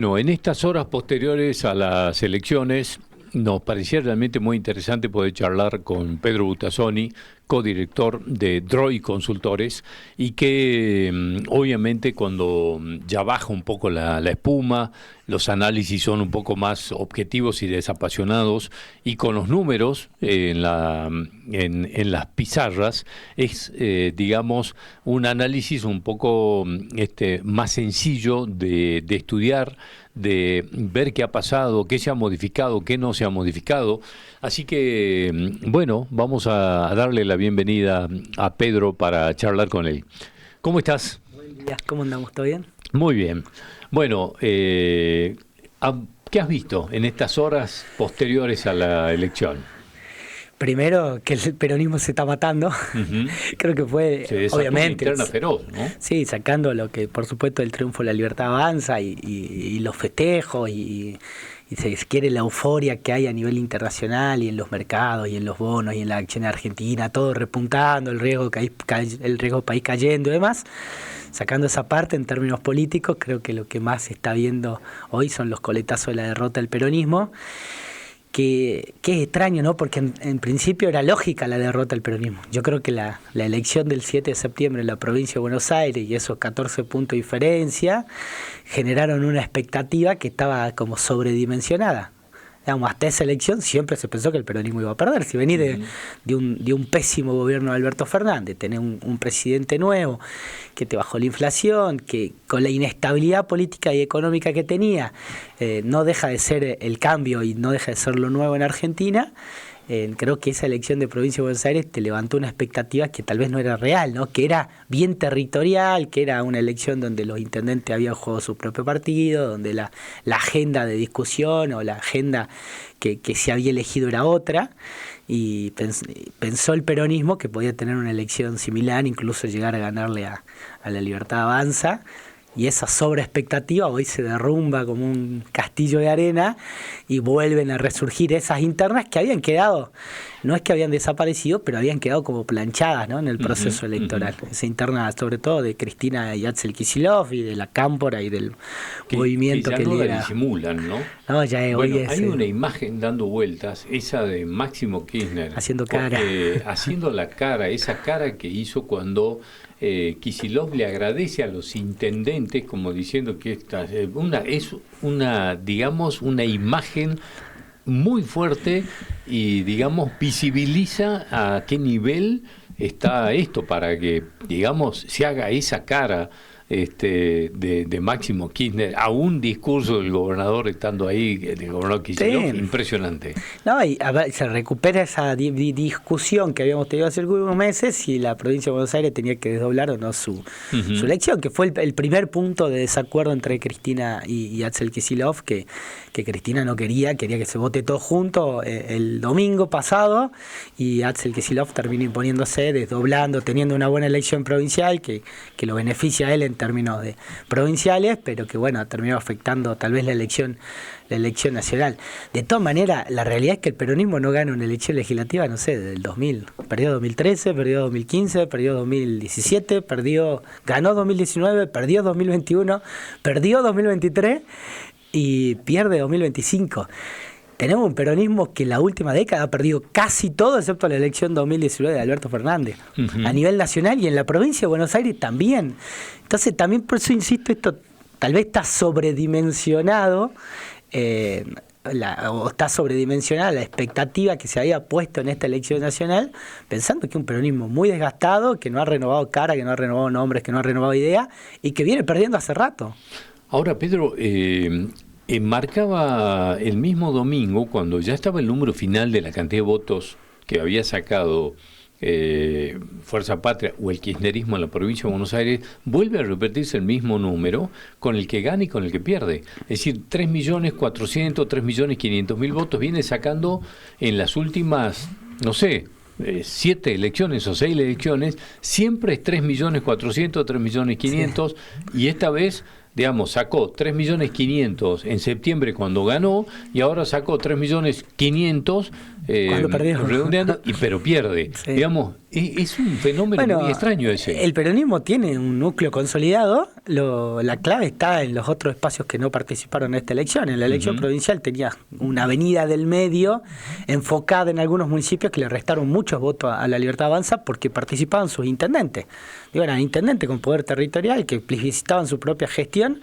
No, en estas horas posteriores a las elecciones nos parecía realmente muy interesante poder charlar con Pedro Butazzoni, codirector de DROI Consultores, y que obviamente cuando ya baja un poco la espuma, los análisis son un poco más objetivos y desapasionados, y con los números en las pizarras, es, digamos, un análisis un poco más sencillo de estudiar, de ver qué ha pasado, qué se ha modificado, qué no se ha modificado. Así que, bueno, vamos a darle la bienvenida a Pedro para charlar con él. ¿Cómo estás? Buen día, ¿cómo andamos? ¿Todo bien? Muy bien. Bueno, ¿qué has visto en estas horas posteriores a la elección? Primero, que el peronismo se está matando. Uh-huh. Creo que fue, se desató obviamente, una interna feroz, ¿no? Sí, sacando lo que, por supuesto, el triunfo de la libertad avanza y los festejos y se quiere la euforia que hay a nivel internacional y en los mercados y en los bonos y en la acción argentina, todo repuntando, el riesgo país cayendo y demás. Sacando esa parte en términos políticos, creo que lo que más se está viendo hoy son los coletazos de la derrota del peronismo, que es extraño, ¿no? Porque en principio era lógica la derrota del peronismo. Yo creo que la elección del 7 de septiembre en la provincia de Buenos Aires y esos 14 puntos de diferencia generaron una expectativa que estaba como sobredimensionada. Digamos, hasta esa elección siempre se pensó que el peronismo iba a perder. Si venís de un pésimo gobierno de Alberto Fernández, tenés un presidente nuevo que te bajó la inflación, que con la inestabilidad política y económica que tenía, no deja de ser el cambio y no deja de ser lo nuevo en Argentina. Creo que esa elección de provincia de Buenos Aires te levantó una expectativa que tal vez no era real, ¿no? Que era bien territorial, que era una elección donde los intendentes habían jugado su propio partido, donde la agenda de discusión o la agenda que se había elegido era otra, y pensó el peronismo que podía tener una elección similar, incluso llegar a ganarle a la Libertad Avanza. Y esa sobreexpectativa hoy se derrumba como un castillo de arena y vuelven a resurgir esas internas que habían quedado, no es que habían desaparecido, pero habían quedado como planchadas, ¿no? En el proceso electoral. Esa interna, sobre todo, de Cristina y Axel Kicillof y de la Cámpora y del movimiento que ya no lidera. la disimulan, ¿no? No, ya es, bueno, hoy es, hay una imagen dando vueltas, esa de Máximo Kirchner. Haciendo cara. Haciendo la cara, esa cara que hizo cuando Kicillof le agradece a los intendentes, como diciendo que es una, digamos, una imagen muy fuerte y, digamos, visibiliza a qué nivel está esto para que, digamos, se haga esa cara de Máximo Kirchner a un discurso del gobernador estando ahí, del gobernador Kicillof, sí. Impresionante. No, y a ver, se recupera esa discusión que habíamos tenido hace algunos meses si la provincia de Buenos Aires tenía que desdoblar o no su elección, que fue el primer punto de desacuerdo entre Cristina y Axel Kicillof, que Cristina no quería que se vote todo junto el domingo pasado, y Axel Kicillof terminó imponiéndose, desdoblando, teniendo una buena elección provincial que lo beneficia a él en términos de provinciales, pero que bueno, terminó afectando tal vez la elección nacional. De todas maneras, la realidad es que el peronismo no gana una elección legislativa, no sé, desde el 2000. Perdió 2013, perdió 2015, perdió 2017, ganó 2019, perdió 2021, perdió 2023 y pierde 2025. Tenemos un peronismo que en la última década ha perdido casi todo, excepto la elección 2019 de Alberto Fernández. A nivel nacional y en la provincia de Buenos Aires también. Entonces, también por eso insisto, esto tal vez está sobredimensionado, o está sobredimensionada la expectativa que se había puesto en esta elección nacional, pensando que es un peronismo muy desgastado, que no ha renovado cara, que no ha renovado nombres, que no ha renovado idea, y que viene perdiendo hace rato. Ahora, Pedro, marcaba el mismo domingo, cuando ya estaba el número final de la cantidad de votos que había sacado Fuerza Patria o el kirchnerismo en la provincia de Buenos Aires, vuelve a repetirse el mismo número con el que gana y con el que pierde. Es decir, 3.400.000, 3.500.000 votos viene sacando en las últimas, no sé, 7 elecciones o 6 elecciones, siempre es 3.400.000, 3.500.000, sí. Y esta vez, digamos, sacó 3.500.000 en septiembre cuando ganó, y ahora sacó 3.500.000 cuando perdió, redondeando, pero pierde. Sí. Digamos, Es un fenómeno muy extraño ese. El peronismo tiene un núcleo consolidado. La clave está en los otros espacios que no participaron en esta elección. En la elección provincial tenía una avenida del medio enfocada en algunos municipios que le restaron muchos votos a la Libertad Avanza porque participaban sus intendentes. Digo, eran intendentes con poder territorial que explicitaban su propia gestión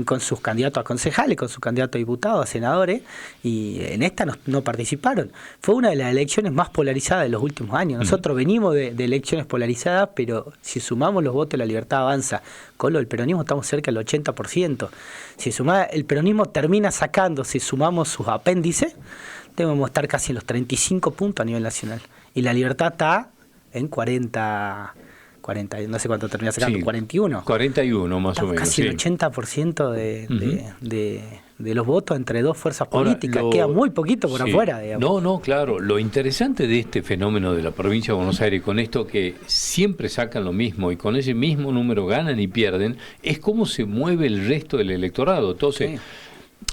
con sus candidatos a concejales, con sus candidatos a diputados, a senadores, y en esta no participaron. Fue una de las elecciones más polarizadas de los últimos años. Nosotros venimos de elecciones polarizadas, pero si sumamos los votos de la Libertad Avanza con lo del peronismo, estamos cerca del 80%. Si el peronismo termina sacando, si sumamos sus apéndices, debemos estar casi en los 35 puntos a nivel nacional. Y la Libertad está en 40, no sé cuánto termina sacando, 41. 41 más o menos. Casi el 80% de los votos entre dos fuerzas políticas. Ahora, queda muy poquito por afuera, digamos. No, claro. Lo interesante de este fenómeno de la provincia de Buenos Aires, con esto que siempre sacan lo mismo y con ese mismo número ganan y pierden, es cómo se mueve el resto del electorado. Entonces,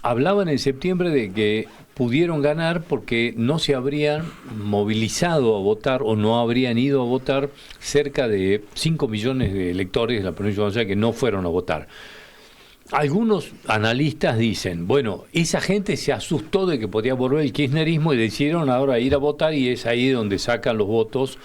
hablaban en septiembre de que pudieron ganar porque no se habrían movilizado a votar o no habrían ido a votar cerca de 5 millones de electores de la provincia de Buenos Aires que no fueron a votar. Algunos analistas dicen, bueno, esa gente se asustó de que podía volver el kirchnerismo y decidieron ahora ir a votar y es ahí donde sacan los votos,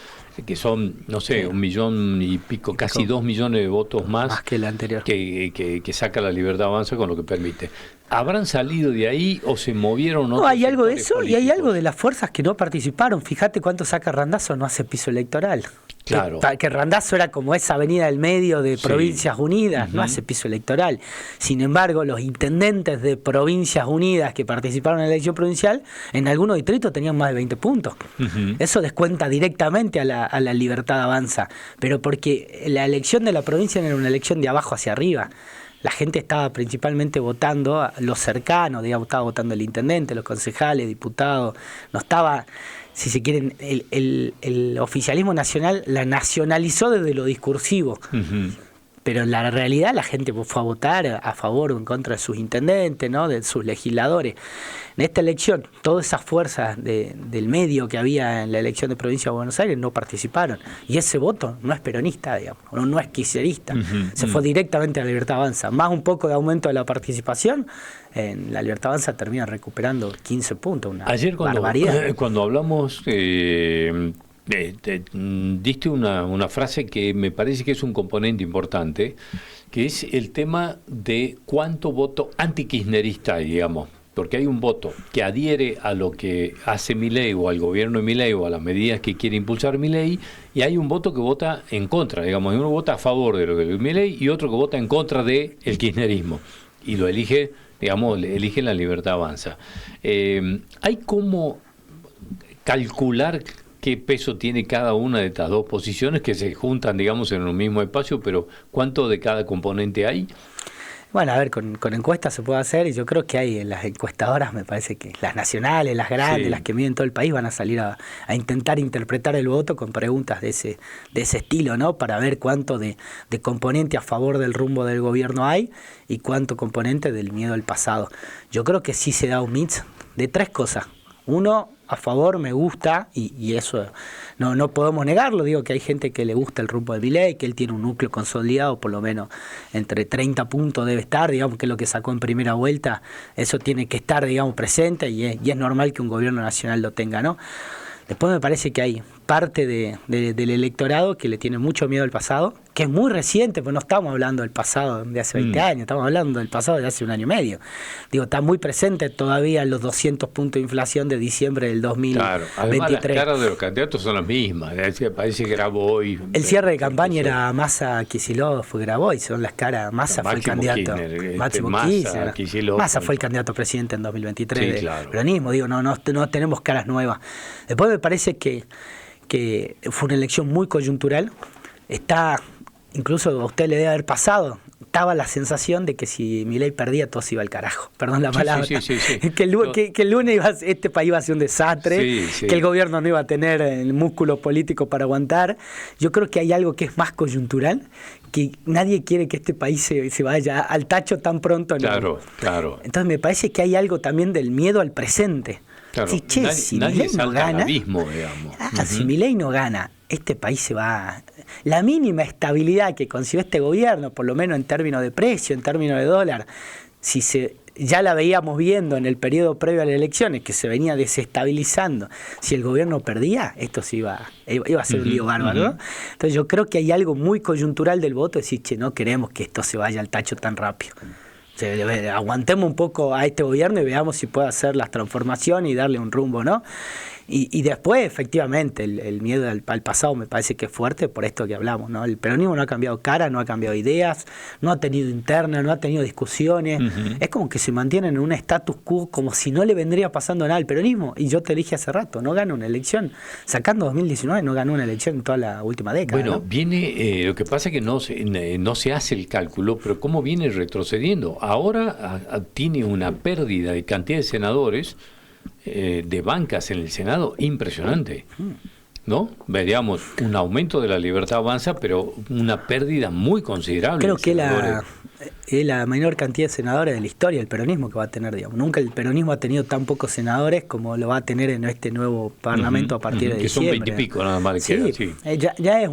que son, no sé, 1 millón y pico, casi 2 millones de votos más que el anterior, que saca la Libertad Avanza con lo que permite. ¿Habrán salido de ahí o se movieron otros? No, hay algo de eso políticos? Y hay algo de las fuerzas que no participaron. Fíjate cuánto saca Randazzo, no hace piso electoral. Claro. Que Randazzo era como esa avenida del medio de Provincias Unidas, no hace piso electoral. Sin embargo, los intendentes de Provincias Unidas que participaron en la elección provincial, en algunos distritos tenían más de 20 puntos. Eso descuenta directamente a la Libertad Avanza, pero porque la elección de la provincia era una elección de abajo hacia arriba. La gente estaba principalmente votando a los cercanos, digamos, estaba votando el intendente, los concejales, diputados, no estaba, si se quieren, el oficialismo nacional la nacionalizó desde lo discursivo. Pero en la realidad la gente fue a votar a favor o en contra de sus intendentes, ¿no? De sus legisladores. En esta elección, todas esas fuerzas del medio que había en la elección de Provincia de Buenos Aires no participaron. Y ese voto no es peronista, digamos, no es kirchnerista. Se fue directamente a la Libertad Avanza. Más un poco de aumento de la participación, en la Libertad Avanza termina recuperando 15 puntos, una barbaridad. Cuando hablamos... diste una frase que me parece que es un componente importante, que es el tema de cuánto voto antikirchnerista hay, digamos, porque hay un voto que adhiere a lo que hace Milei o al gobierno de Milei o a las medidas que quiere impulsar Milei, y hay un voto que vota en contra, digamos, uno vota a favor de lo que es Milei y otro que vota en contra del kirchnerismo, y lo elige, digamos, elige la Libertad Avanza. ¿Hay cómo calcular qué peso tiene cada una de estas dos posiciones que se juntan, digamos, en un mismo espacio, pero cuánto de cada componente hay? Bueno, a ver, con encuestas se puede hacer, y yo creo que hay en las encuestadoras, me parece que las nacionales, las grandes, las que miden todo el país, van a salir a intentar interpretar el voto con preguntas de ese estilo, ¿no? Para ver cuánto de componente a favor del rumbo del gobierno hay y cuánto componente del miedo al pasado. Yo creo que sí se da un mix de 3 cosas. Uno, a favor, me gusta, y eso no podemos negarlo, digo que hay gente que le gusta el rumbo de Milei, que él tiene un núcleo consolidado, por lo menos entre 30 puntos debe estar, digamos que es lo que sacó en primera vuelta, eso tiene que estar, digamos, presente, y es normal que un gobierno nacional lo tenga, ¿no? Después me parece que hay parte del electorado que le tiene mucho miedo al pasado, que es muy reciente, pues no estamos hablando del pasado de hace 20 años, estamos hablando del pasado de hace 1 año y medio. Digo, está muy presente todavía los 200 puntos de inflación de diciembre del 2023. Claro, además las caras de los candidatos son las mismas, parece que Graboy. El cierre de campaña era Massa, Kicillof, fue Graboy, son las caras. Massa fue el candidato. Máximo Kirchner. Massa fue el candidato presidente en 2023 del peronismo. Digo, no tenemos caras nuevas. Después me parece que fue una elección muy coyuntural. Incluso a usted le debe haber pasado, estaba la sensación de que si Milei perdía todo se iba al carajo, perdón la palabra, sí. Que el lunes este país iba a ser un desastre, que el gobierno no iba a tener el músculo político para aguantar. Yo creo que hay algo que es más coyuntural, que nadie quiere que este país se vaya al tacho tan pronto. Claro. Entonces me parece que hay algo también del miedo al presente. Claro, Sí, che, si Milei no gana, abismo, digamos. Si Milei no gana, este país se va. La mínima estabilidad que consiguió este gobierno, por lo menos en términos de precio, en términos de dólar, ya la veíamos viendo en el periodo previo a las elecciones, que se venía desestabilizando. Si el gobierno perdía, esto iba a ser un lío bárbaro, ¿no? Entonces yo creo que hay algo muy coyuntural del voto, decir, che, no queremos que esto se vaya al tacho tan rápido. Aguantemos un poco a este gobierno y veamos si puede hacer las transformaciones y darle un rumbo, ¿no? Y después, efectivamente, el miedo al pasado me parece que es fuerte por esto que hablamos, ¿no? El peronismo no ha cambiado cara, no ha cambiado ideas, no ha tenido interna, no ha tenido discusiones. Es como que se mantienen en un status quo como si no le vendría pasando nada al peronismo. Y yo te dije hace rato, no gana una elección. Sacando 2019, no ganó una elección en toda la última década. Bueno, ¿no? viene, lo que pasa es que no se hace el cálculo, pero cómo viene retrocediendo. Ahora tiene una pérdida de cantidad de senadores, de bancas en el Senado impresionante, ¿no? Veríamos un aumento de la Libertad Avanza, pero una pérdida muy considerable. Creo que es la menor cantidad de senadores de la historia del peronismo que va a tener, digamos. Nunca el peronismo ha tenido tan pocos senadores como lo va a tener en este nuevo parlamento a partir de diciembre. Que son 20 y pico nada más. Sí, ya es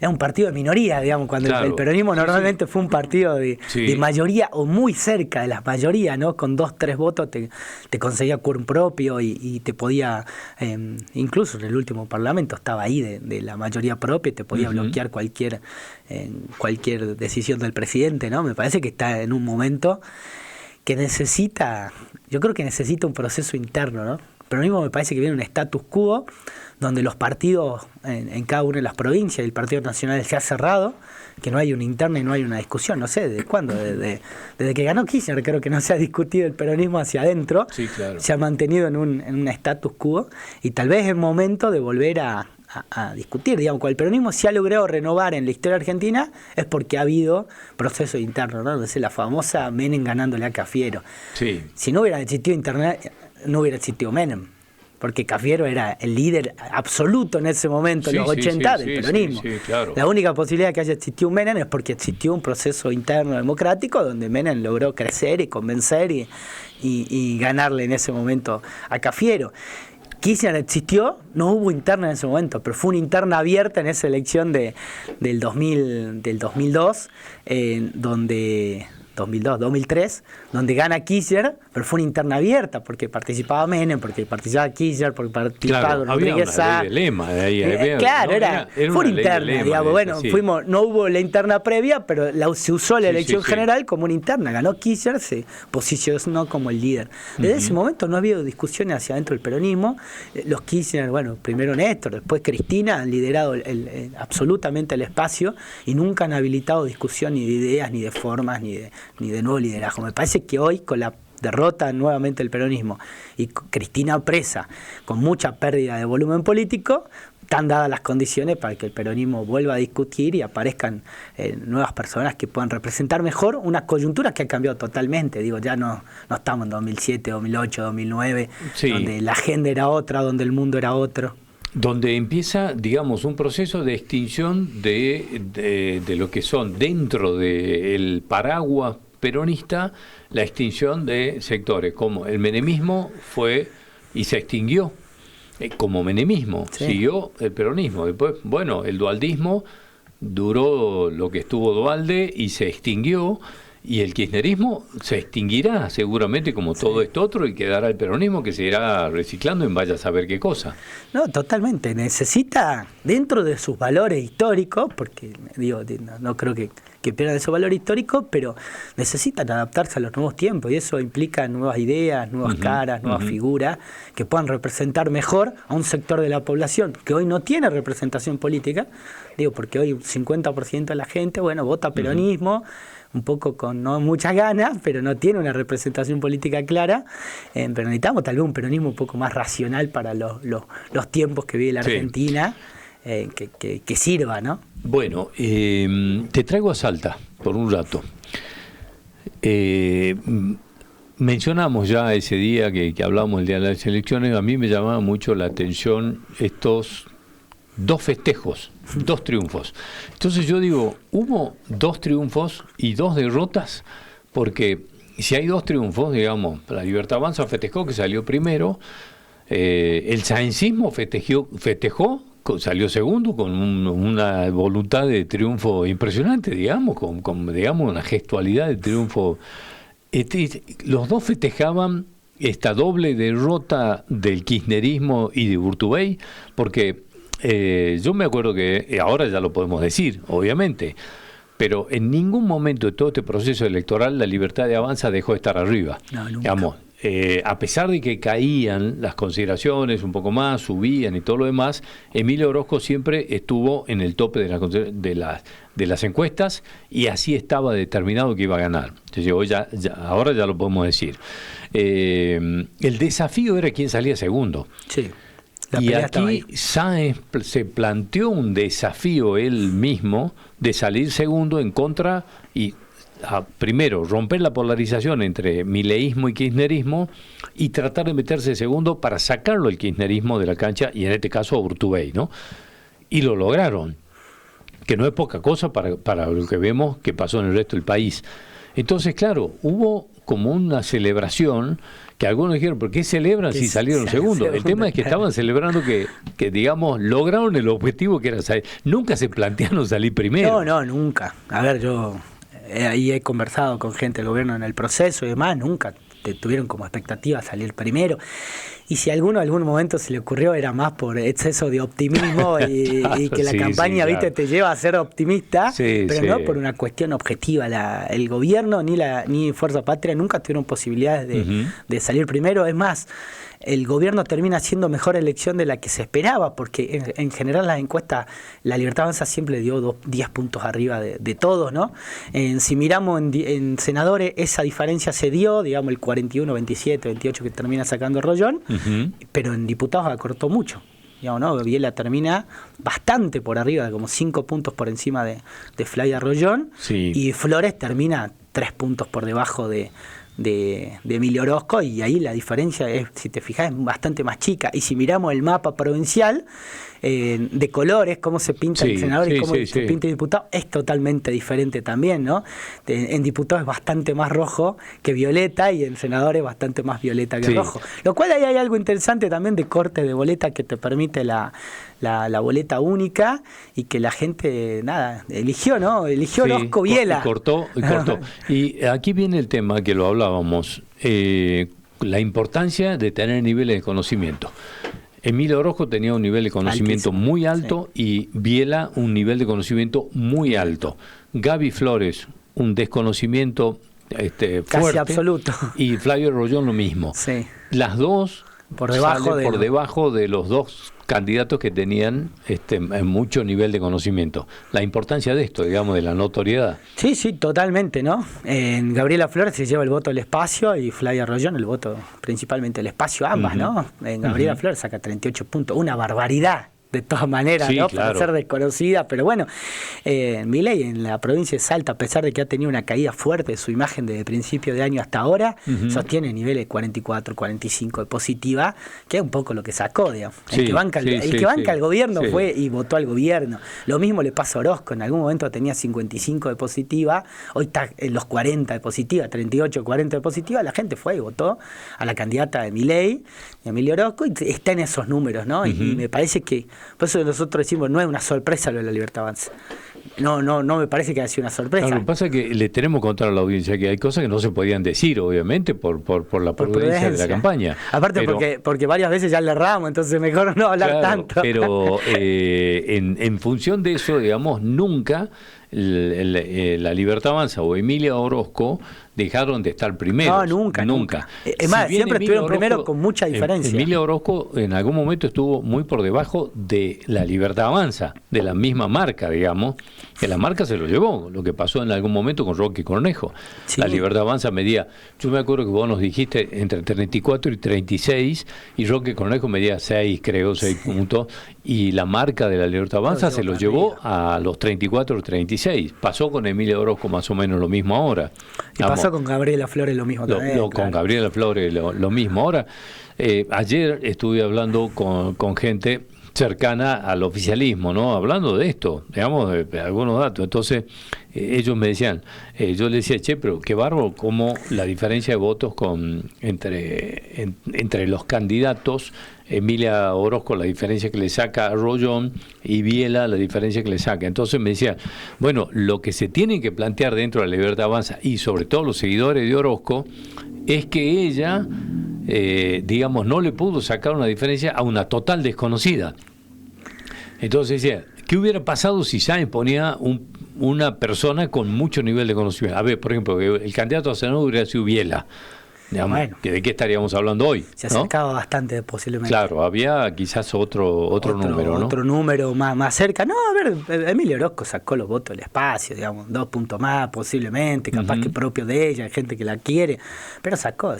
un partido de minoría, digamos, cuando el peronismo normalmente fue un partido de mayoría o muy cerca de la mayoría, ¿no? Con 2-3 votos te conseguía quórum propio y te podía, incluso en el último parlamento estaba ahí de la mayoría propia y te podía bloquear cualquier decisión del presidente, ¿no? Me parece que está en un momento que yo creo que necesita un proceso interno, ¿no? El peronismo me parece que viene un status quo donde los partidos en cada una de las provincias, el Partido Nacional se ha cerrado, que no hay una interna y no hay una discusión, no sé, ¿desde cuándo? Desde que ganó Kirchner creo que no se ha discutido el peronismo hacia adentro, sí, claro. Se ha mantenido en un status quo y tal vez es el momento de volver a discutir, digamos, cuando el peronismo se ha logrado renovar en la historia argentina es porque ha habido procesos internos, ¿no? Entonces la famosa Menem ganándole a Cafiero. Sí. Si no hubiera existido internet, no hubiera existido Menem, porque Cafiero era el líder absoluto en ese momento, en los 80 del peronismo. Sí, claro. La única posibilidad de que haya existido un Menem es porque existió un proceso interno democrático donde Menem logró crecer y convencer y ganarle en ese momento a Cafiero. Kirchner existió, no hubo interna en ese momento, pero fue una interna abierta en esa elección del 2002, donde 2003, donde gana Kirchner, pero fue una interna abierta, porque participaba Menem, porque participaba Kirchner, porque participaba Rodríguez Sá. Fue una interna, digamos. Bueno, no hubo la interna previa, pero se usó la elección general como una interna. Ganó Kirchner, se posicionó como el líder. Desde ese momento no ha habido discusiones hacia adentro del peronismo. Los Kirchner, bueno, primero Néstor, después Cristina, han liderado absolutamente el espacio y nunca han habilitado discusión ni de ideas, ni de formas, ni de nuevo liderazgo. Me parece que hoy, con la derrota nuevamente del peronismo y Cristina presa, con mucha pérdida de volumen político, están dadas las condiciones para que el peronismo vuelva a discutir y aparezcan nuevas personas que puedan representar mejor una coyuntura que ha cambiado totalmente. Digo, ya no estamos en 2007, 2008, 2009, donde la agenda era otra, donde el mundo era otro. Donde empieza, digamos, un proceso de extinción de lo que son dentro del paraguas peronista, la extinción de sectores, como el menemismo fue y se extinguió como menemismo, siguió el peronismo. Después, bueno, el dualdismo duró lo que estuvo Dualde y se extinguió, y el kirchnerismo se extinguirá seguramente como todo esto otro y quedará el peronismo que se irá reciclando en vaya a saber qué cosa. No, totalmente. Necesita, dentro de sus valores históricos, porque digo, no creo que pierdan esos valores históricos, pero necesitan adaptarse a los nuevos tiempos y eso implica nuevas ideas, nuevas caras, nuevas figuras que puedan representar mejor a un sector de la población que hoy no tiene representación política, digo, porque hoy un 50% de la gente, bueno, vota peronismo, un poco con no muchas ganas, pero no tiene una representación política clara, pero necesitamos tal vez un peronismo un poco más racional para los tiempos que vive la Argentina, que sirva, ¿no? Bueno, te traigo a Salta por un rato. Mencionamos ya ese día que hablamos el día de las elecciones, a mí me llamaba mucho la atención estos 2 festejos, 2 triunfos. Entonces yo digo, hubo 2 triunfos y 2 derrotas, porque si hay 2 triunfos, digamos, la Libertad Avanza festejó que salió primero, El saincismo festejó, salió segundo con una voluntad de triunfo impresionante, digamos, con digamos, una gestualidad de triunfo. Los dos festejaban esta doble derrota del kirchnerismo y de Urtubey, porque yo me acuerdo que, ahora ya lo podemos decir, obviamente, pero en ningún momento de todo este proceso electoral la Libertad de Avanza dejó de estar arriba. No, nunca. Digamos, a pesar de que caían las consideraciones un poco más, subían y todo lo demás, Emilio Orozco siempre estuvo en el tope de las encuestas, y así estaba determinado que iba a ganar. Entonces, ahora ya lo podemos decir. El desafío era quién salía segundo. Sí. Y aquí Sáenz se planteó un desafío él mismo de salir segundo en contra y primero romper la polarización entre mileísmo y kirchnerismo y tratar de meterse segundo para sacarlo el kirchnerismo de la cancha, y en este caso a Urtubey, ¿no? Y lo lograron, que no es poca cosa para lo que vemos que pasó en el resto del país. Entonces, claro, hubo como una celebración que algunos dijeron, ¿por qué celebran si salieron segundos? El tema es que estaban celebrando que digamos, lograron el objetivo que era salir. Nunca se plantearon salir primero. No, nunca. A ver, yo ahí he conversado con gente del gobierno en el proceso y demás, nunca tuvieron como expectativa salir primero. Y si a alguno en algún momento se le ocurrió, era más por exceso de optimismo y que la campaña, viste, te lleva a ser optimista, pero no por una cuestión objetiva. El gobierno ni Fuerza Patria nunca tuvieron posibilidades de salir primero. Es más, el gobierno termina siendo mejor elección de la que se esperaba, porque en general las encuestas, la Libertad Avanza siempre dio 10 puntos arriba de todos, ¿no? Si miramos en senadores, esa diferencia se dio, digamos, el 41, 27, 28 que termina sacando Rollón, pero en diputados acortó mucho. Digamos, ¿no? Biela termina bastante por arriba, como 5 puntos por encima de Flavia Rollón, y Flores termina 3 puntos por debajo de Emilio Orozco, y ahí la diferencia es, si te fijas, es bastante más chica. Y si miramos el mapa provincial de colores, cómo se pinta el senador y cómo se pinta el diputado, es totalmente diferente también, ¿no? En diputados es bastante más rojo que violeta, y en senadores bastante más violeta que rojo. Lo cual ahí hay algo interesante también de corte de boleta que te permite la boleta única, y que la gente, eligió, ¿no? Eligió Orozco Biela. Cortó. Y aquí viene el tema que lo hablábamos, la importancia de tener niveles de conocimiento. Emilio Orozco tenía un nivel de conocimiento muy alto, y Biela un nivel de conocimiento muy alto. Gaby Flores, un desconocimiento fuerte, casi absoluto. Y Flavio Rollón lo mismo. Sí. Las dos por debajo de los dos candidatos que tenían mucho nivel de conocimiento. La importancia de esto, digamos, de la notoriedad. Sí, totalmente, ¿no? En Gabriela Flores se lleva el voto del espacio, y Flavia Rollón el voto principalmente del espacio, ambas, ¿no? En Gabriela Flores saca 38 puntos, una barbaridad. De todas maneras, ¿no? Claro. Para ser desconocida, pero bueno, Milei en la provincia de Salta, a pesar de que ha tenido una caída fuerte de su imagen desde principio de año hasta ahora, sostiene niveles de 44, 45 de positiva, que es un poco lo que sacó, digamos. El que banca al gobierno fue y votó al gobierno. Lo mismo le pasa a Orozco, en algún momento tenía 55 de positiva, hoy está en los 40 de positiva, 38, 40 de positiva, la gente fue y votó a la candidata de Milei, Emilio Orozco, y está en esos números, ¿no? Y me parece que, por eso nosotros decimos, no es una sorpresa lo de la Libertad Avanza. No me parece que haya sido una sorpresa. Lo que pasa es que le tenemos que contar a la audiencia que hay cosas que no se podían decir, obviamente, por la prudencia de la campaña. Aparte, porque varias veces ya le erramos, entonces mejor no hablar tanto. Pero en función de eso, digamos, nunca la Libertad Avanza o Emilio Orozco dejaron de estar primero. No, nunca. Es más, siempre estuvieron primero con mucha diferencia. Emilio Orozco en algún momento estuvo muy por debajo de la Libertad Avanza, de la misma marca, digamos, que la marca se lo llevó, lo que pasó en algún momento con Roque Cornejo. Sí. La Libertad Avanza medía, yo me acuerdo que vos nos dijiste entre 34 y 36, y Roque Cornejo medía 6 puntos, y la marca de la Libertad Avanza se lo llevó a los 34 o 36. Pasó con Emilio Orozco más o menos lo mismo ahora. Y pasó con Gabriela Flores lo mismo también. Claro. Con Gabriela Flores lo mismo. Ahora, ayer estuve hablando con gente cercana al oficialismo, ¿no? Hablando de esto, digamos, de algunos datos. Entonces, ellos me decían, yo les decía, che, pero qué bárbaro cómo la diferencia de votos entre los candidatos, Emilia Orozco, la diferencia que le saca a Rollón, y Biela, la diferencia que le saca. Entonces me decía, bueno, lo que se tiene que plantear dentro de la Libertad Avanza, y sobre todo los seguidores de Orozco, es que ella, digamos, no le pudo sacar una diferencia a una total desconocida. Entonces decía, ¿qué hubiera pasado si Sáenz ponía una persona con mucho nivel de conocimiento? A ver, por ejemplo, el candidato a senador hubiera sido Biela. Digamos, bueno, ¿de qué estaríamos hablando hoy? Se acercaba, ¿no?, bastante posiblemente. Claro, había quizás otro número, ¿no? Otro número más cerca. No, a ver, Emilia Orozco sacó los votos del espacio, digamos, 2 puntos más posiblemente, capaz que propio de ella, hay gente que la quiere, pero sacó,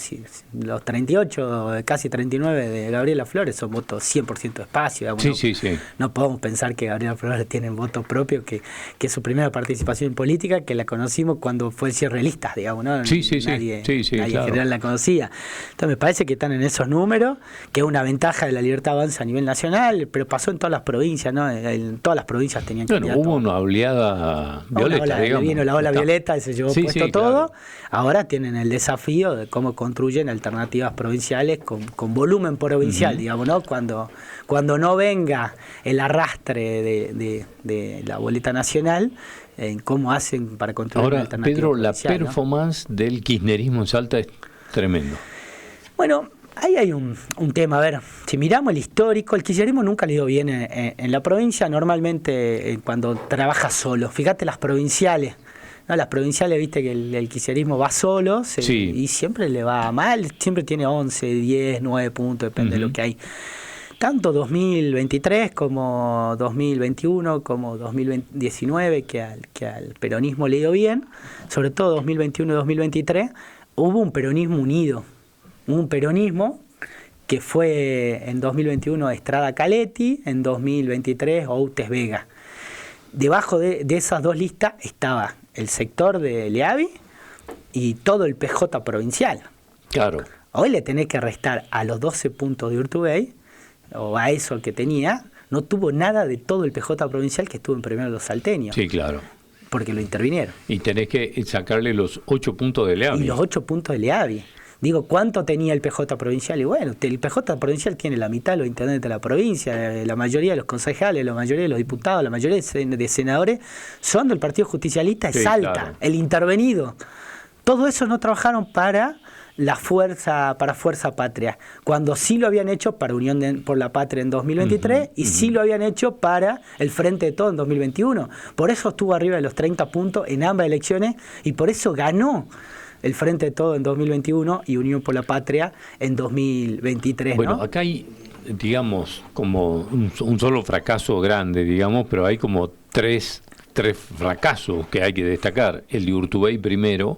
los 38, casi 39 de Gabriela Flores son votos 100% de espacio. Digamos, sí. No podemos pensar que Gabriela Flores tiene votos propios, que es su primera participación en política, que la conocimos cuando fue el cierre de listas, digamos, ¿no? Nadie claro, en general la conocía. Entonces me parece que están en esos números, que es una ventaja de la Libertad Avanza a nivel nacional, pero pasó en todas las provincias, ¿no? En todas las provincias tenían candidatos. Hubo una oleada violeta, digamos. Vino la ola violeta y se llevó puesto todo. Claro. Ahora tienen el desafío de cómo construyen alternativas provinciales con volumen provincial, digamos, ¿no? Cuando no venga el arrastre de la boleta nacional, en cómo hacen para construir una alternativa Pedro, provincial, la performance, ¿no?, del kirchnerismo en Salta es tremendo. Bueno, ahí hay un tema. A ver, si miramos el histórico, el kirchnerismo nunca le dio bien en la provincia, normalmente cuando trabaja solo. Fíjate las provinciales, ¿no? Las provinciales, viste que el kirchnerismo va solo y siempre le va mal, siempre tiene 11, 10, 9 puntos, depende de lo que hay. Tanto 2023 como 2021 como 2019, que al peronismo le dio bien, sobre todo 2021 y 2023, hubo un peronismo unido, un peronismo que fue en 2021 Estrada Caletti, en 2023 Outes Vega. Debajo de esas dos listas estaba el sector de Leavi y todo el PJ provincial. Claro. Hoy le tenés que restar a los 12 puntos de Urtubey, o a eso que tenía, no tuvo nada de todo el PJ provincial que estuvo en primero los salteños. Sí, claro. Porque lo intervinieron. Y tenés que sacarle los 8 puntos de Leavi. Y los 8 puntos de Leavi. Digo, ¿cuánto tenía el PJ provincial? Y bueno, el PJ provincial tiene la mitad de los intendentes de la provincia, la mayoría de los concejales, la mayoría de los diputados, la mayoría de senadores son del Partido Justicialista de Salta, claro. El intervenido. Todo eso no trabajaron para Fuerza Patria, cuando sí lo habían hecho para Unión por la Patria en 2023 y sí lo habían hecho para el Frente de Todo en 2021. Por eso estuvo arriba de los 30 puntos en ambas elecciones y por eso ganó el Frente de Todo en 2021 y Unión por la Patria en 2023. Bueno, ¿no? Acá hay, digamos, como un solo fracaso grande, digamos, pero hay como tres fracasos que hay que destacar. El de Urtubey primero,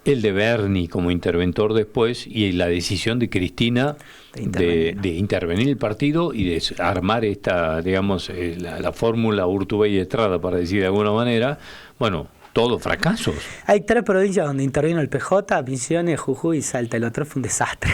el de Berni como interventor después y la decisión de Cristina de intervenir el partido y de armar esta, digamos, la fórmula Urtubey-Estrada, para decir de alguna manera. Bueno, todos fracasos. Hay 3 provincias donde intervino el PJ, Misiones, Jujuy y Salta. El otro fue un desastre.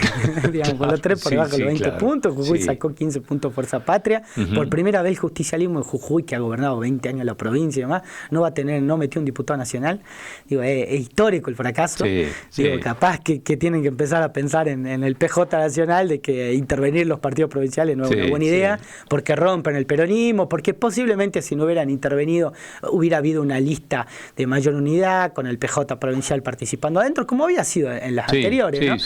Digamos, claro, los 3 por debajo de los 20 puntos. Jujuy sacó 15 puntos Fuerza Patria. Por primera vez el justicialismo en Jujuy, que ha gobernado 20 años la provincia y demás, no metió un diputado nacional. Digo, es histórico el fracaso. Digo, capaz que tienen que empezar a pensar en el PJ nacional, de que intervenir los partidos provinciales no es una buena idea, porque rompen el peronismo, porque posiblemente si no hubieran intervenido hubiera habido una lista de mayor unidad, con el PJ provincial participando adentro, como había sido en las anteriores, ¿no?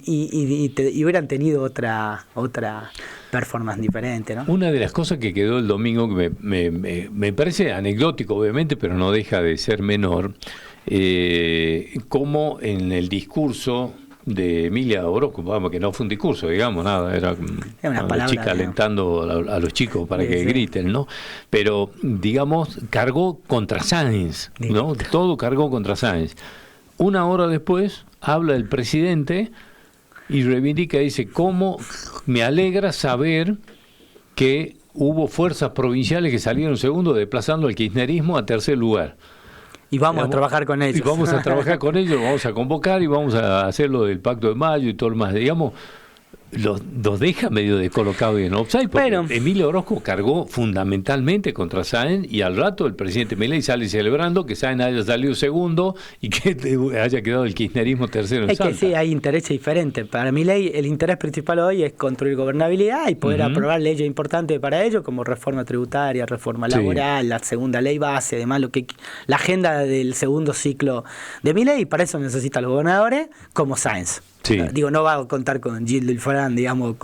Y hubieran tenido otra performance diferente, ¿no? Una de las cosas que quedó el domingo, que me parece anecdótico, obviamente, pero no deja de ser menor, como en el discurso de Emilia Orozco, vamos, que no fue un discurso, digamos, nada, era una palabra, chica alentando a los chicos para que griten, ¿no? Pero, digamos, cargó contra Sáenz, ¿no? Todo cargó contra Sáenz. Una hora después habla el presidente y reivindica, dice, ¿cómo me alegra saber que hubo fuerzas provinciales que salieron segundo, desplazando al kirchnerismo a tercer lugar? Y vamos a trabajar con ellos. Y vamos a trabajar con ellos, vamos a convocar y vamos a hacer lo del Pacto de Mayo y todo lo más. Digamos, los deja medio descolocados y en offside, porque Bueno. Emilio Orozco cargó fundamentalmente contra Sáenz y al rato el presidente Milei sale celebrando que Sáenz haya salido segundo y que haya quedado el kirchnerismo tercero en Es que Salta. sí, hay intereses diferentes. Para Milei el interés principal hoy es construir gobernabilidad y poder aprobar leyes importantes para ello, como reforma tributaria, reforma laboral, la segunda ley base, además la agenda del segundo ciclo de Milei, y para eso necesita a los gobernadores como Sáenz. Sí. Digo, no va a contar con Gilles Delfrán, digamos,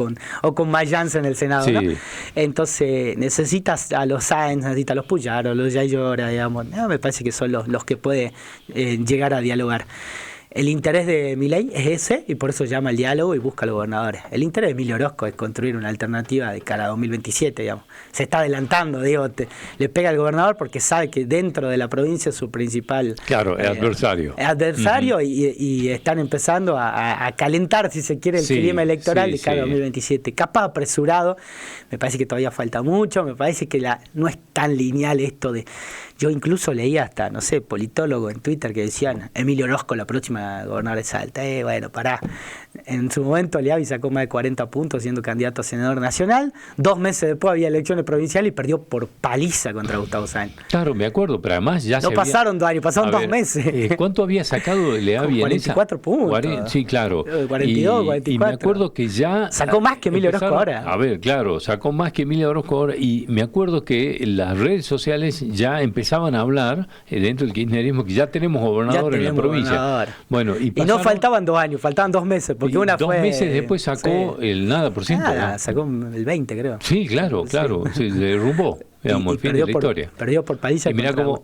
o con Mayans en el Senado, Sí. ¿no? Entonces, necesitas a los Sáenz, necesitas a los Puyaro, a los Yayora, digamos. Me parece que son los que puede llegar a dialogar. El interés de Milei es ese, y por eso llama al diálogo y busca a los gobernadores. El interés de Emilio Orozco es construir una alternativa de cara a 2027, digamos. Se está adelantando, digo, le pega al gobernador porque sabe que dentro de la provincia es su principal... Claro, adversario. Y están empezando a calentar, si se quiere, el clima electoral de cara a 2027. Capaz apresurado, me parece que todavía falta mucho, me parece que no es tan lineal esto de... Yo incluso leía hasta, no sé, politólogos en Twitter que decían Emilio Orozco la próxima gobernadora de Salta. Bueno, pará. En su momento Leavi sacó más de 40 puntos siendo candidato a senador nacional. 2 meses después había elecciones provinciales y perdió por paliza contra Gustavo Sáenz. Claro, me acuerdo, pero además ya no pasaron 2 años, pasaron 2 meses. ¿Cuánto había sacado Leavi en esa? 44 puntos. Sí, claro. 42, 44. Y me acuerdo que ya... Sacó más que Emilio Orozco ahora. A ver, claro, sacó más que Emilio Orozco ahora. Y me acuerdo que las redes sociales ya empezaban a hablar dentro del kirchnerismo que ya tenemos gobernador en la provincia. Gobernador. Bueno, y no faltaban 2 años, faltaban 2 meses, porque una fue... 2 meses después sacó el nada por ciento. Sacó el 20, creo. Sí, claro, se derrumbó. Digamos, el fin de la historia. Perdió por paliza. Y mirá cómo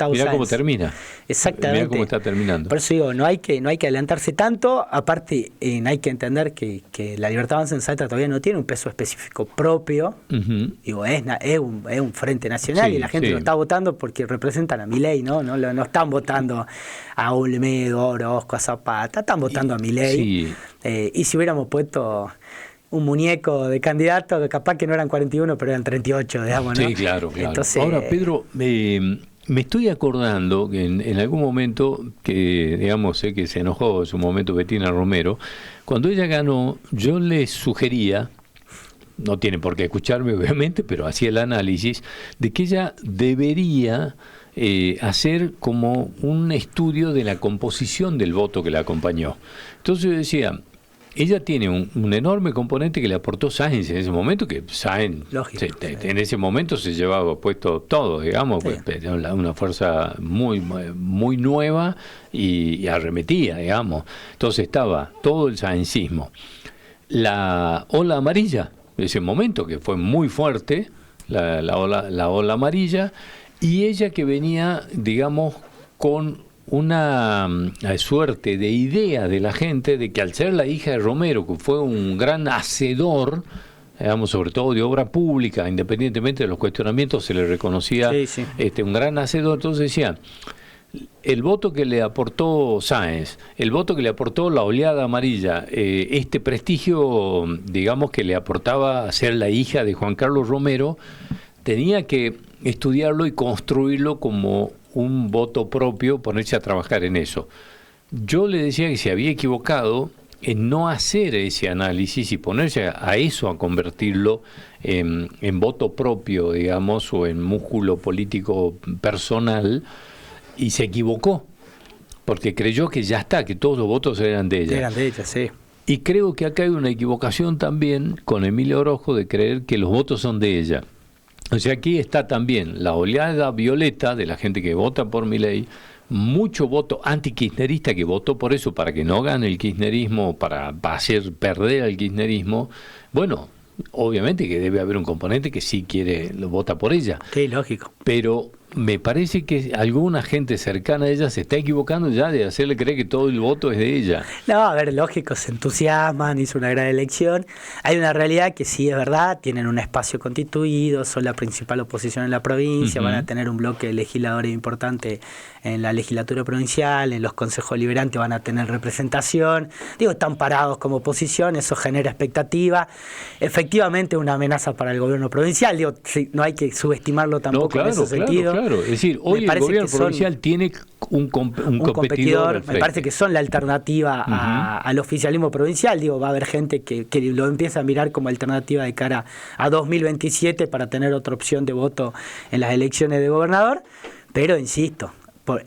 termina. Exactamente. Mirá cómo está terminando. Por eso digo, no hay que adelantarse tanto. Aparte, hay que entender que la Libertad Avanza en Salta todavía no tiene un peso específico propio. Digo, es un frente nacional y la gente lo está votando porque representan a Milei, ¿no? No están votando a Olmedo, Orozco, a Zapata, están votando a Milei. Y si hubiéramos puesto un muñeco de candidato, capaz que no eran 41, pero eran 38, digamos, ¿no? Sí, claro. Entonces, ahora, Pedro, me estoy acordando que en algún momento, que digamos, sé que se enojó en su momento Betina Romero, cuando ella ganó, yo le sugería, no tiene por qué escucharme obviamente, pero hacía el análisis, de que ella debería hacer como un estudio de la composición del voto que la acompañó. Entonces yo decía... Ella tiene un enorme componente que le aportó Sáenz en ese momento, que Sáenz en ese momento se llevaba puesto todo, digamos, pues, una fuerza muy, muy nueva y arremetía, digamos. Entonces estaba todo el sáenzismo. La ola amarilla, de ese momento, que fue muy fuerte, la ola amarilla, y ella que venía, digamos, con una suerte de idea de la gente de que al ser la hija de Romero, que fue un gran hacedor, digamos, sobre todo de obra pública, independientemente de los cuestionamientos, se le reconocía un gran hacedor. Entonces decía, el voto que le aportó Sáenz, el voto que le aportó la oleada amarilla, este prestigio, digamos, que le aportaba ser la hija de Juan Carlos Romero, tenía que estudiarlo y construirlo como un voto propio, ponerse a trabajar en eso. Yo le decía que se había equivocado en no hacer ese análisis y ponerse a eso, a convertirlo en voto propio, digamos, o en músculo político personal, y se equivocó, porque creyó que ya está, que todos los votos eran de ella. Eran de ella, sí. Y creo que acá hay una equivocación también con Emilio Orozco de creer que los votos son de ella. O sea, aquí está también la oleada violeta de la gente que vota por Milei, mucho voto antikirchnerista que votó por eso, para que no gane el kirchnerismo, para hacer perder al kirchnerismo. Bueno, obviamente que debe haber un componente que sí lo vota por ella. Sí, lógico. Pero me parece que alguna gente cercana a ella se está equivocando ya de hacerle creer que todo el voto es de ella. No, a ver, lógico, se entusiasman, hizo una gran elección. Hay una realidad que sí es verdad, tienen un espacio constituido, son la principal oposición en la provincia, van a tener un bloque de legisladores importante en la legislatura provincial, en los consejos deliberantes van a tener representación. Digo, están parados como oposición, eso genera expectativa. Efectivamente, una amenaza para el gobierno provincial, digo, sí, no hay que subestimarlo tampoco en ese sentido. claro. Es decir, hoy el gobierno provincial tiene un competidor. Me parece que son la alternativa al oficialismo provincial. Digo, va a haber gente que lo empieza a mirar como alternativa de cara a 2027 para tener otra opción de voto en las elecciones de gobernador. Pero, insisto,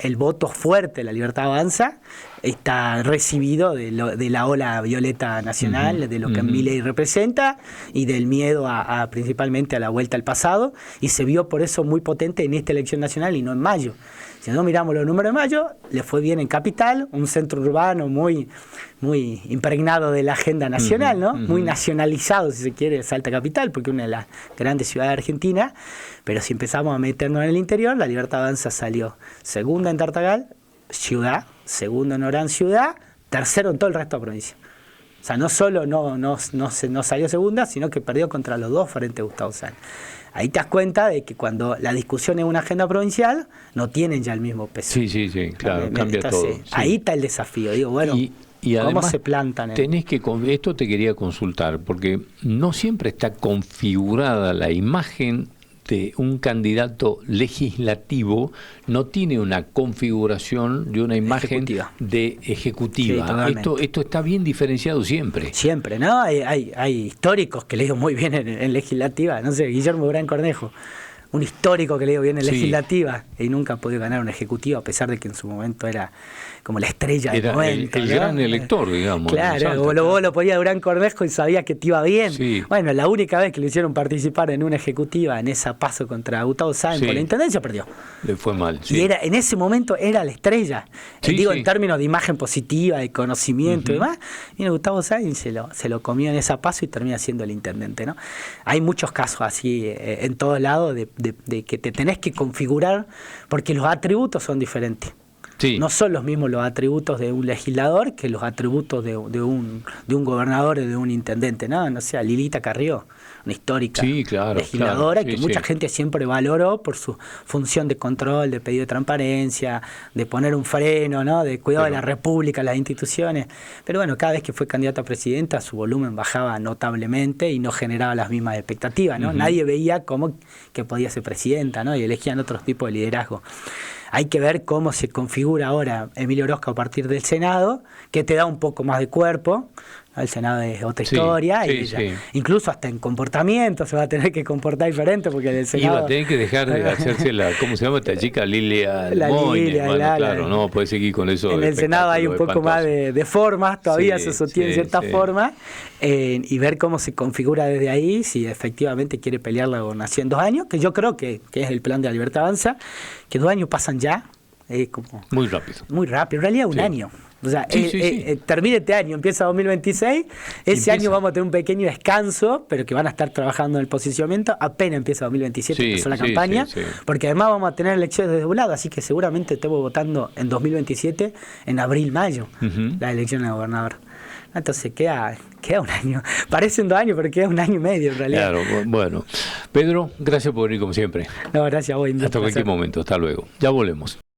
el voto fuerte de La Libertad Avanza está recibido de la ola violeta nacional, de lo que Milei representa y del miedo principalmente a la vuelta al pasado, y se vio por eso muy potente en esta elección nacional y no en mayo. Si no miramos los números de mayo, le fue bien en Capital, un centro urbano muy impregnado de la agenda nacional, ¿no? Muy nacionalizado, si se quiere, Salta Capital, porque es una de las grandes ciudades de Argentina. Pero si empezamos a meternos en el interior, La Libertad Avanza salió segunda en Tartagal, ciudad, segundo en Orán, ciudad, tercero en todo el resto de la provincia. O sea, no solo no salió segunda, sino que perdió contra los dos frente a Gustavo Sáenz. Ahí te das cuenta de que cuando la discusión es una agenda provincial, no tienen ya el mismo peso. Sí, claro, cambia todo. Sí. Ahí está el desafío. Digo, bueno, y ¿cómo además, se plantan? Esto te quería consultar, porque no siempre está configurada la imagen de un candidato legislativo, no tiene una configuración de una imagen ejecutiva. Sí, esto está bien diferenciado siempre. Siempre, ¿no? Hay históricos que le digo muy bien en legislativa, no sé, Guillermo Durán Cornejo, un histórico que le digo bien en legislativa y nunca ha podido ganar un ejecutivo, a pesar de que en su momento era como la estrella del momento. El gran elector, digamos. Claro, vos lo ponía Durán Cornejo y sabía que te iba bien. Sí. Bueno, la única vez que le hicieron participar en una ejecutiva, en esa paso contra Gustavo Sáenz por la intendencia, perdió. Le fue mal. Y en ese momento era la estrella. En términos de imagen positiva, de conocimiento y demás. Y Gustavo Sáenz se lo comió en esa paso y termina siendo el intendente, ¿no? Hay muchos casos así en todos lados de que te tenés que configurar porque los atributos son diferentes. Sí. No son los mismos los atributos de un legislador que los atributos de un gobernador o de un intendente, ¿no? No sé, Lilita Carrió, una histórica legisladora que mucha gente siempre valoró por su función de control, de pedido de transparencia, de poner un freno, ¿no? De cuidado de la República, las instituciones. Pero bueno, cada vez que fue candidata a presidenta, su volumen bajaba notablemente y no generaba las mismas expectativas, ¿no? Nadie veía cómo que podía ser presidenta, ¿no? Y elegían otros tipos de liderazgo. Hay que ver cómo se configura ahora Emilio Orozco a partir del Senado, que te da un poco más de cuerpo. El Senado es otra historia, incluso hasta en comportamiento se va a tener que comportar diferente, porque el Senado... Y va a tener que dejar de hacerse ¿cómo se llama esta chica? Lilia Moines, claro, no puede seguir con eso. En el Senado hay un poco más de formas, todavía se sostiene cierta forma, y ver cómo se configura desde ahí, si efectivamente quiere pelear la gobernación en 2 años, que yo creo que es el plan de La Libertad Avanza, que 2 años pasan ya, como muy rápido. Muy rápido, en realidad un año. O sea, termina este año, empieza 2026, ese año vamos a tener un pequeño descanso, pero que van a estar trabajando en el posicionamiento, apenas empieza 2027, empezó la campaña, porque además vamos a tener elecciones desde un lado, así que seguramente estemos votando en 2027, en abril, mayo, las elecciones de gobernador. Entonces queda un año, parecen 2 años, pero queda 1 año y medio en realidad. Claro, bueno. Pedro, gracias por venir como siempre. No, gracias a vos. Hasta cualquier momento, hasta luego. Ya volvemos.